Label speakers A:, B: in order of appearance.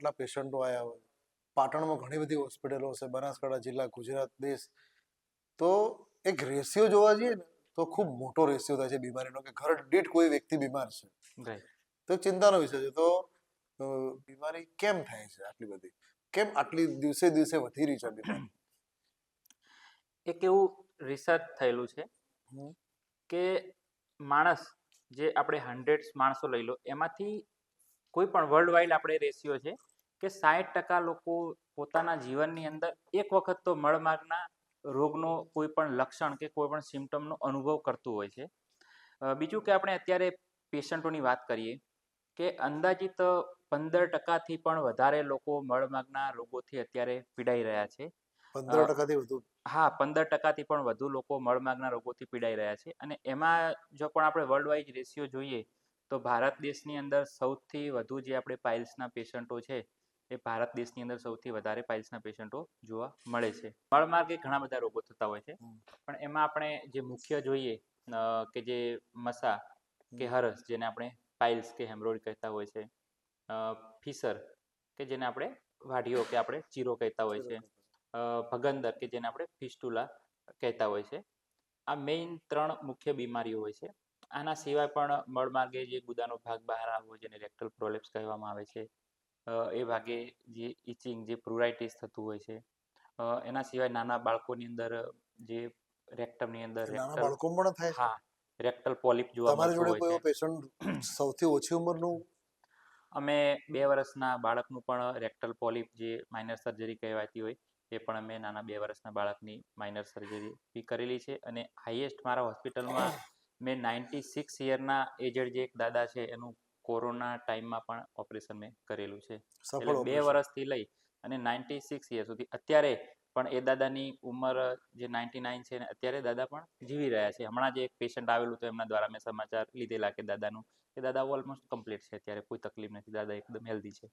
A: આટલા પેશન્ટો આવ્યા હોય, પાટણમાં ઘણી બધી હોસ્પિટલો છે, બનાસકાંઠા જિલ્લા, ગુજરાત, દેશ, તો એક રેશિયો જોવા જઈએ ને તો ખૂબ મોટો રેશિયો થાય છે બીમારીનો, કે ઘર દીઠ કોઈ વ્યક્તિ બીમાર છે. તો એક ચિંતાનો વિષય છે. તો બીમારી કેમ થાય છે આટલી બધી, કેમ આટલી દિવસે દિવસે વધી રહી છે બીમારી?
B: એક એવું રિસર્ચ થયેલું છે કે માણસ જે આપણે 100 માણસો લઈ લો, એમાંથી કોઈ પણ વર્લ્ડ વાઇડ આપણે રેશિયો છે કે 60% લોકો પોતાના જીવનની અંદર એક વખત તો મળમાર્ગના રોગનો કોઈ પણ લક્ષણ કે કોઈ પણ સિમ્ટમનો અનુભવ કરતું હોય છે. બીજું કે આપણે અત્યારે પેશન્ટોની વાત કરીએ કે અંદાજિત 15%થી પણ વધારે લોકો મળમાર્ગના રોગોથી અત્યારે પીડાઈ રહ્યા છે.
A: 15%થી વધુ?
B: હા, 15%થી પણ વધુ લોકો મળમાર્ગના રોગોથી પીડાઈ રહ્યા છે. અને એમાં જો પણ આપણે વર્લ્ડ વાઇડ રેશિયો જોઈએ તો ભારત દેશની અંદર સૌથી વધુ જે આપણે પાઇલ્સના પેશન્ટો છે, એ ભારત દેશની અંદર સૌથી વધારે પાઇલ્સના પેશન્ટો જોવા મળે છે. મળમાર્ગે ઘણા બધા રોગો થતા હોય છે, પણ એમાં આપણે જે મુખ્ય જોઈએ કે જે મસા કે હરસ, જેને આપણે પાઇલ્સ કે હેમરોઇડ કહેતા હોય છે, ફિશર કે જેને આપણે વાઢીઓ કે આપણે ચીરો કહેતા હોય છે, ભગંદર કે જેને આપણે ફિસ્ટુલા કહેતા હોય છે. આ મેઇન 3 મુખ્ય બીમારીઓ હોય છે. આના સિવાય પણ મળમાર્ગે જે ગુદાનો ભાગ બહાર આવવો, જેને રેક્ટલ પ્રોલેપ્સ કહેવામાં આવે છે, એ ભાગે જે ઇચિંગ, જે પ્રુરાઇટિસ થતું હોય છે. એના સિવાય નાના બાળકોની અંદર જે રેક્ટમની અંદર
A: નાના બાળકોમાં પણ થાય છે?
B: હા, રેક્ટલ પોલિપ જોવા મળતું હોય છે.
A: તમારી જોડે કોઈ પેશન્ટ સૌથી ઓછી ઉંમરનું?
B: અમે 2 વર્ષના બાળકનું પણ રેક્ટલ પોલિપ, જે માઇનર સર્જરી કહેવાતી હોય, એ પણ અમે નાના 2 વર્ષના બાળકની માઇનર સર્જરી કરેલી છે. અને હાઈએસ્ટ મારા હોસ્પિટલમાં મેં 96 યરના એજડ જે એક દાદા છે, એનું કોરોના ટાઈમમાં પણ ઓપરેશન મેં કરેલું છે. એટલે 2 વર્ષથી લઈ અને 96 યર સુધી અત્યારે પણ એ દાદાની ઉંમર જે 99 છે ને, અત્યારે દાદા પણ જીવી રહ્યા છે. હમણાં જે એક પેશન્ટ આવેલું તો એમના દ્વારા મેં સમાચાર લીધેલા કે દાદાનું, કે દાદા ઓલમોસ્ટ કમ્પ્લીટ છે, અત્યારે કોઈ તકલીફ નથી, દાદા એકદમ હેલ્ધી છે.